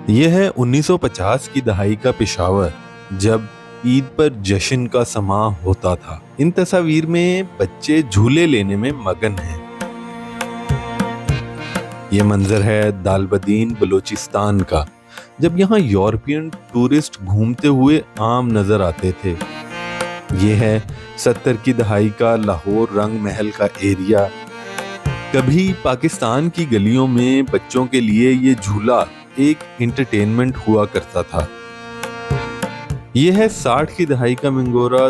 یہ ہے 1950 کی دہائی کا پشاور، جب عید پر جشن کا سما ہوتا تھا۔ ان تصاویر میں بچے جھولے لینے میں مگن ہیں۔ یہ منظر ہے دالبدین بلوچستان کا، جب یہاں یورپین ٹورسٹ گھومتے ہوئے عام نظر آتے تھے۔ یہ ہے 70 کی دہائی کا لاہور رنگ محل کا ایریا۔ کبھی پاکستان کی گلیوں میں بچوں کے لیے یہ جھولا ایک انٹرٹینمنٹ ہوا کرتا تھا۔ یہ ہے 60 کی دہائی کا منگورا،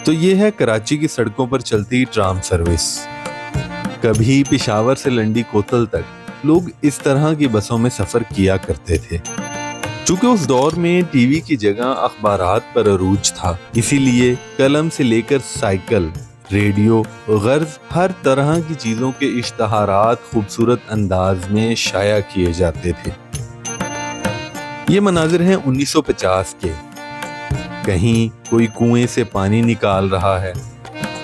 تو یہ ہے کراچی کی سڑکوں پر چلتی ٹرام سروس۔ کبھی پشاور سے لنڈی کوتل تک لوگ اس طرح کی بسوں میں سفر کیا کرتے تھے۔ چونکہ اس دور میں ٹی وی کی جگہ اخبارات پر عروج تھا، اسی لیے قلم سے لے کر سائیکل، ریڈیو، غرض ہر طرح کی چیزوں کے اشتہارات خوبصورت انداز میں شائع کیے جاتے تھے۔ یہ مناظر ہیں 1950 کے۔ کہیں کوئی کنویں سے پانی نکال رہا ہے،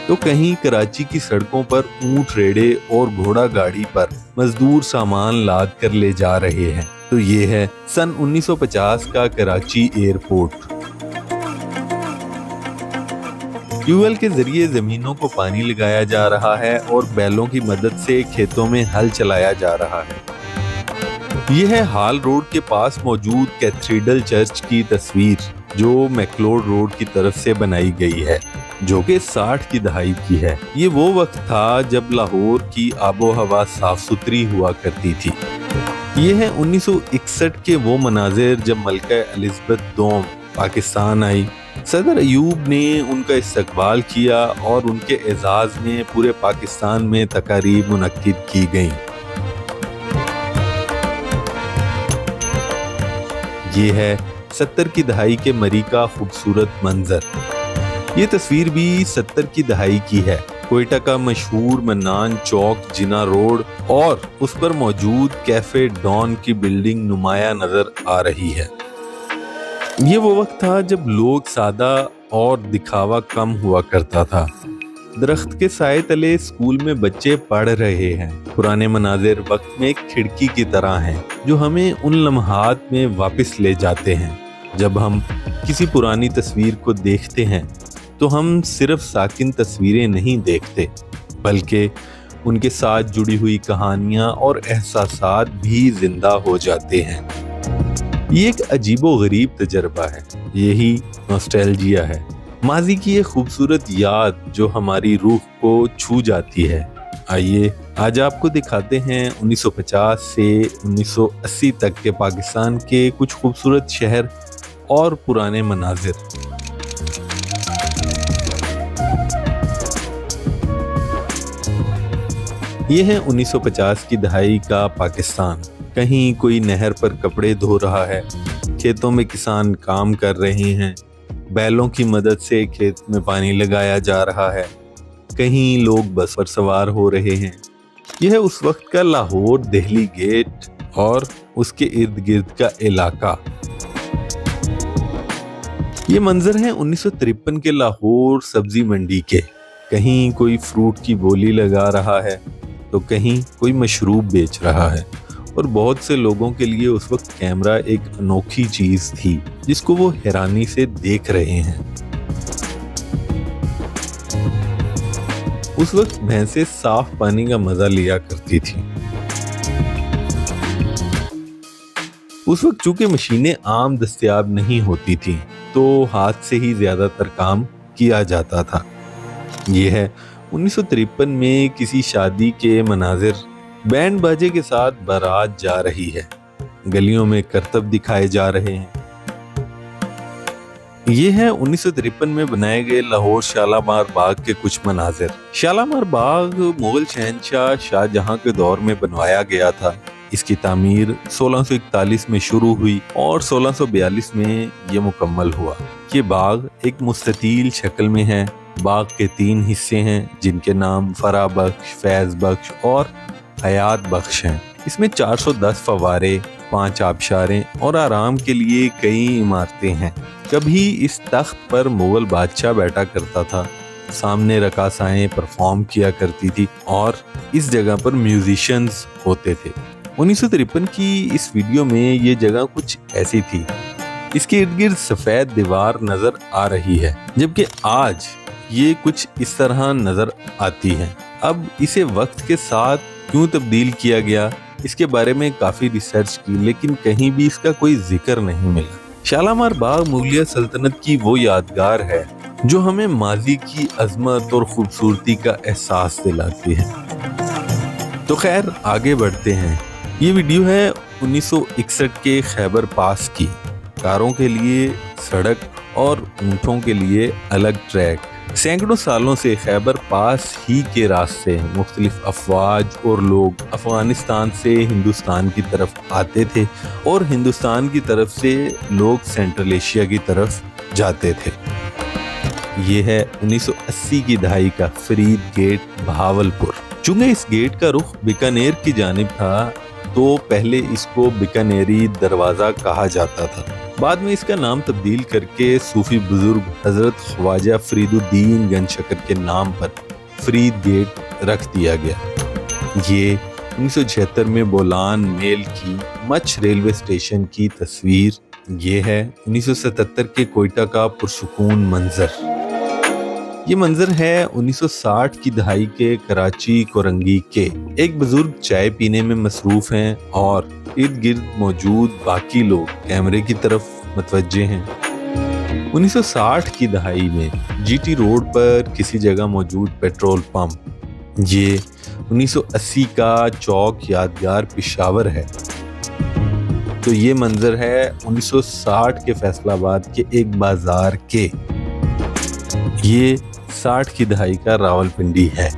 تو کہیں کراچی کی سڑکوں پر اونٹ ریڑے اور گھوڑا گاڑی پر مزدور سامان لاد کر لے جا رہے ہیں۔ تو یہ ہے سن 1950 کا کراچی ایئرپورٹ۔ ٹیوب ویل کے ذریعے زمینوں کو پانی لگایا جا رہا ہے اور بیلوں کی مدد سے کھیتوں میں ہل چلایا جا رہا ہے۔ یہ ہے ہال روڈ کے پاس موجود کیتھیڈرل چرچ کی تصویر، جو میکلوڈ روڈ کی طرف سے بنائی گئی ہے، جو کہ 60 کی دہائی کی ہے۔ یہ وہ وقت تھا جب لاہور کی آب و ہوا صاف ستھری ہوا کرتی تھی۔ یہ ہے 1961 کے وہ مناظر جب ملکہ الزبتھ دوم پاکستان آئی۔ صدر ایوب نے ان کا استقبال کیا اور ان کے اعزاز میں پورے پاکستان میں تقاریب منعقد کی گئیں۔ یہ ہے 70 کی دہائی کے مری کا خوبصورت منظر۔ یہ تصویر بھی 70 کی دہائی کی ہے۔ کوئٹہ کا مشہور منان چوک جنا روڈ اور اس پر موجود کیفے ڈان کی بلڈنگ نمایاں نظر آ رہی ہے۔ یہ وہ وقت تھا جب لوگ سادہ اور دکھاوا کم ہوا کرتا تھا۔ درخت کے سائے تلے اسکول میں بچے پڑھ رہے ہیں۔ پرانے مناظر وقت میں ایک کھڑکی کی طرح ہیں، جو ہمیں ان لمحات میں واپس لے جاتے ہیں۔ جب ہم کسی پرانی تصویر کو دیکھتے ہیں تو ہم صرف ساکن تصویریں نہیں دیکھتے، بلکہ ان کے ساتھ جڑی ہوئی کہانیاں اور احساسات بھی زندہ ہو جاتے ہیں۔ یہ ایک عجیب و غریب تجربہ ہے، یہی نوسٹیلجیا ہے، ماضی کی ایک خوبصورت یاد جو ہماری روح کو چھو جاتی ہے۔ آئیے آج آپ کو دکھاتے ہیں 1950 سے 1980 تک کے پاکستان کے کچھ خوبصورت شہر اور پرانے مناظر۔ یہ ہے 1950 کی دہائی کا پاکستان۔ کہیں کوئی نہر پر کپڑے دھو رہا ہے، کھیتوں میں کسان کام کر رہے ہیں، بیلوں کی مدد سے کھیت میں پانی لگایا جا رہا ہے، کہیں لوگ بس پر سوار ہو رہے ہیں۔ یہ ہے اس وقت کا لاہور دہلی گیٹ اور اس کے ارد گرد کا علاقہ۔ یہ منظر ہیں 1953 کے لاہور سبزی منڈی کے۔ کہیں کوئی فروٹ کی بولی لگا رہا ہے، تو کہیں کوئی مشروب بیچ رہا ہے، اور بہت سے لوگوں کے لیے اس وقت کیمرہ ایک انوکھی چیز تھی جس کو وہ حیرانی سے دیکھ رہے ہیں۔ اس وقت بھینسیں صاف پانی کا مزہ لیا کرتی تھی۔ اس وقت چونکہ مشینیں عام دستیاب نہیں ہوتی تھیں، تو ہاتھ سے ہی زیادہ تر کام کیا جاتا تھا۔ یہ ہے 1953 میں کسی شادی کے مناظر۔ بینڈ باجے کے ساتھ بارات جا رہی ہے، گلیوں میں کرتب دکھائے جا رہے ہیں۔ یہ ہے 1953 میں بنائے گئے لاہور شالامار باغ کے کچھ مناظر۔ شالامار باغ مغل شہنشاہ شاہ جہاں کے دور میں بنوایا گیا تھا۔ اس کی تعمیر 1641 میں شروع ہوئی اور 1642 میں یہ مکمل ہوا۔ یہ باغ ایک مستطیل شکل میں ہے۔ باغ کے 3 حصے ہیں، جن کے نام فرح بخش، فیض بخش اور حیات بخش ہیں۔ اس میں 410 فوارے، 5 آبشاریں اور آرام کے لیے کئی عمارتیں ہیں۔ کبھی اس تخت پر مغل بادشاہ بیٹھا کرتا تھا، سامنے رقاصائیں پرفارم کیا کرتی تھی اور اس جگہ پر میوزیشنز ہوتے تھے۔ 1953 की इस वीडियो में ये जगह कुछ ऐसी थी। इसके इर्द गिर्द सफेद दीवार नजर आ रही है, जबकि आज ये कुछ इस तरह नजर आती है। अब इसे वक्त के साथ क्यों तब्दील किया गया, इसके बारे में काफी रिसर्च की, लेकिन कहीं भी इसका कोई जिक्र नहीं मिला। शालामार बाग मुगलिया सल्तनत की वो यादगार है जो हमें माजी की अजमत और खूबसूरती का एहसास दिलाती है। तो खैर आगे बढ़ते हैं। ये वीडियो है 1961 के खैबर पास की। कारों के लिए सड़क और ऊँटों के लिए अलग ट्रैक। सैकड़ों सालों से खैबर पास ही के रास्ते मुख्तलिफ अफवाज और लोग अफगानिस्तान से हिंदुस्तान की तरफ आते थे और हिंदुस्तान की तरफ से लोग सेंट्रल एशिया की तरफ जाते थे। ये है 1980 की दहाई का फरीद गेट बहावलपुर। चूंकि इस गेट का रुख बीकानेर की जानिब था तो पहले इसको बीकानेरी दरवाज़ा कहा जाता था। बाद में इसका नाम तब्दील करके सूफी बुजुर्ग हजरत ख्वाजा फरीदुद्दीन गंजशकर के नाम पर फरीद गेट रख दिया गया। ये 1976 में बोलान मेल की मच रेलवे स्टेशन की तस्वीर। ये है 1977 के कोयटा का पुरसुकून मंजर। ये मंजर है 1960 की दहाई के कराची कोरंगी के। एक बुजुर्ग चाय पीने में मसरूफ हैं और इर्द गिर्द मौजूद बाकी लोग कैमरे की तरफ मतवज्जे हैं। 1960 की दहाई में जीटी रोड पर किसी जगह मौजूद पेट्रोल पंप। ये 1980 का चौक यादगार पेशावर है। तो ये मंजर है 1960 के फैसलाबाद के एक बाजार के। ये 60 की दहाई का रावलपिंडी है।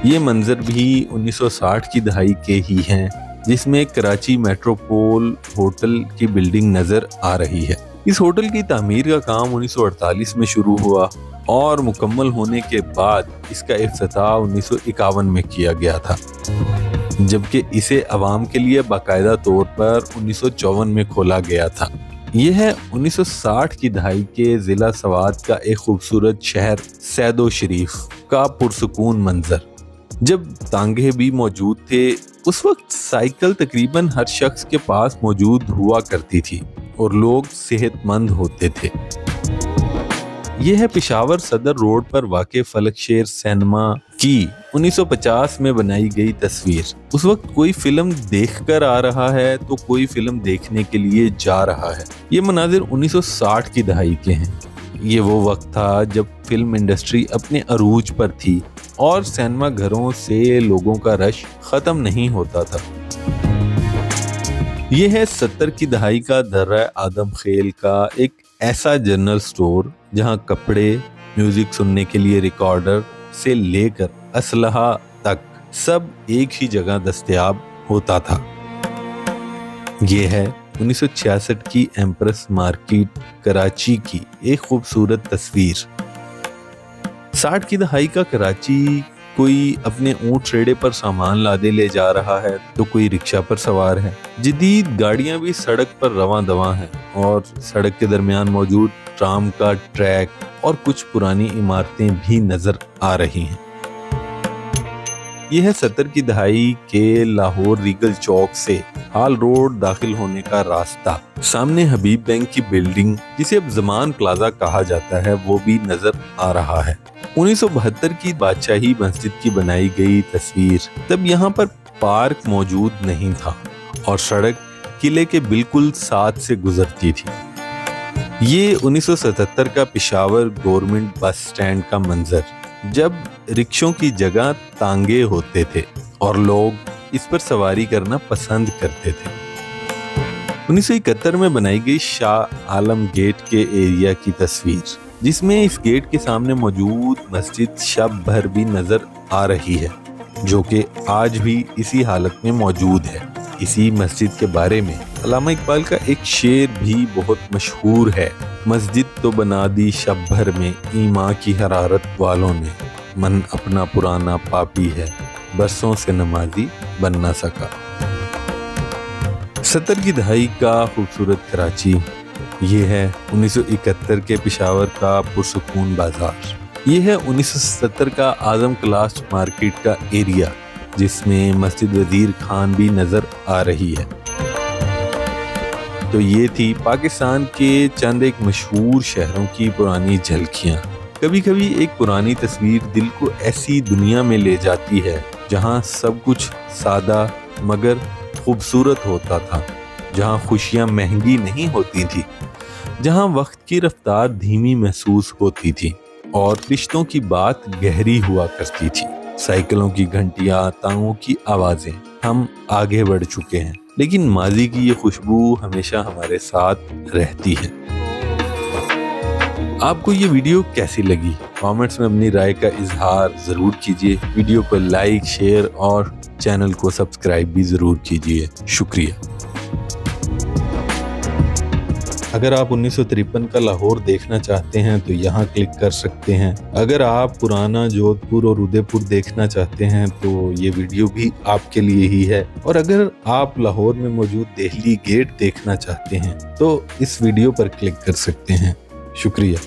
ये मंजर भी 1960 की दहाई के ही हैं, जिसमें कराची मेट्रोपोल होटल की बिल्डिंग नजर आ रही है। इस होटल की तामीर का काम 1948 में शुरू हुआ और मुकम्मल होने के बाद इसका इफ्तिताह 1951 में किया गया था, जबकि इसे अवाम के लिए बाकायदा तौर पर 1954 में खोला गया था। यह है 1960 की दहाई के जिला सवात का एक खूबसूरत शहर सैदो शरीफ का पुरसुकून मंजर। जब तांगे भी मौजूद थे, उस वक्त साइकिल तकरीबन हर शख्स के पास मौजूद हुआ करती थी और लोग सेहतमंद होते थे। यह है पेशावर सदर रोड पर वाक़े फलकशेर सिनेमा की 1950 में बनाई गई तस्वीर। उस वक्त कोई फिल्म देखकर आ रहा है तो कोई फिल्म देखने के लिए जा रहा है। ये मनाजिर 1960 की दहाई के हैं। ये वो वक्त था जब फिल्म इंडस्ट्री अपने अरूज पर थी और सिनेमा घरों से लोगों का रश खत्म नहीं होता था। यह है 70 की दहाई का दर्रा आदम खेल का एक ऐसा जनरल स्टोर जहां कपड़े, म्यूजिक सुनने के लिए रिकॉर्डर से लेकर असलहा तक सब एक ही जगह दस्तयाब होता था। यह है 1966 की एम्प्रेस मार्केट कराची की एक खूबसूरत तस्वीर। 60 की दहाई का कराची कोई अपने ऊंट रेड़े पर सामान लादे ले जा रहा है तो कोई रिक्शा पर सवार है। जदीद गाड़ियां भी सड़क पर रवां दवां हैं और सड़क के दरमियान मौजूद ट्राम का ट्रैक और कुछ पुरानी इमारतें भी नजर आ रही हैं। यह है 70 की दहाई के लाहौर रीगल चौक से हाल रोड दाखिल होने का रास्ता। सामने हबीब बैंक की बिल्डिंग, जिसे अब जमान प्लाजा कहा जाता है, वो भी नजर आ रहा है। 1972 की बादशाही मस्जिद की बनाई गई तस्वीर। तब यहाँ पर पार्क मौजूद नहीं था और सड़क किले के बिल्कुल साथ से गुजरती थी। ये 1977 का पेशावर गवर्नमेंट बस स्टैंड का मंजर, जब रिक्शों की जगह तांगे होते थे और लोग इस पर सवारी करना पसंद करते थे। 1971 में बनाई गई शाह आलम गेट के एरिया की तस्वीर, जिसमें इस गेट के सामने मौजूद मस्जिद शब भर भी नजर आ रही है, जो कि आज भी इसी हालत में मौजूद है। इसी मस्जिद के बारे में अल्लामा इकबाल का एक शेर भी बहुत मशहूर है। मस्जिद तो बना दी शब भर में, ईमा की हरारत वालों ने, मन अपना पुराना पापी है, बरसों से नमाजी बन ना सका। 70 की दहाई का खूबसूरत कराची। ये है 1971 के पेशावर का पुरसुकून बाजार। ये है 1970 का आजम क्लास मार्केट का एरिया। जिसमें मस्जिद वजीर खान भी नजर आ रही है। तो ये थी पाकिस्तान के चंद एक मशहूर शहरों की पुरानी झलकियाँ। कभी कभी एक पुरानी तस्वीर दिल को ऐसी दुनिया में ले जाती है जहाँ सब कुछ सादा मगर खूबसूरत होता था, जहाँ खुशियाँ महंगी नहीं होती थी, जहाँ वक्त की रफ्तार धीमी महसूस होती थी और रिश्तों की बात गहरी हुआ करती थी। साइकिलों की घंटियां, तांगों की आवाजें, हम आगे बढ़ चुके हैं, लेकिन माजी की ये खुशबू हमेशा हमारे साथ रहती है। आपको ये वीडियो कैसी लगी? कमेंट्स में अपनी राय का इजहार जरूर कीजिए। वीडियो को लाइक, शेयर और चैनल को सब्सक्राइब भी जरूर कीजिए। शुक्रिया। अगर आप 1953 का लाहौर देखना चाहते हैं तो यहाँ क्लिक कर सकते हैं। अगर आप पुराना जोधपुर और उदयपुर देखना चाहते हैं तो ये वीडियो भी आपके लिए ही है। और अगर आप लाहौर में मौजूद देहली गेट देखना चाहते हैं तो इस वीडियो पर क्लिक कर सकते हैं। शुक्रिया।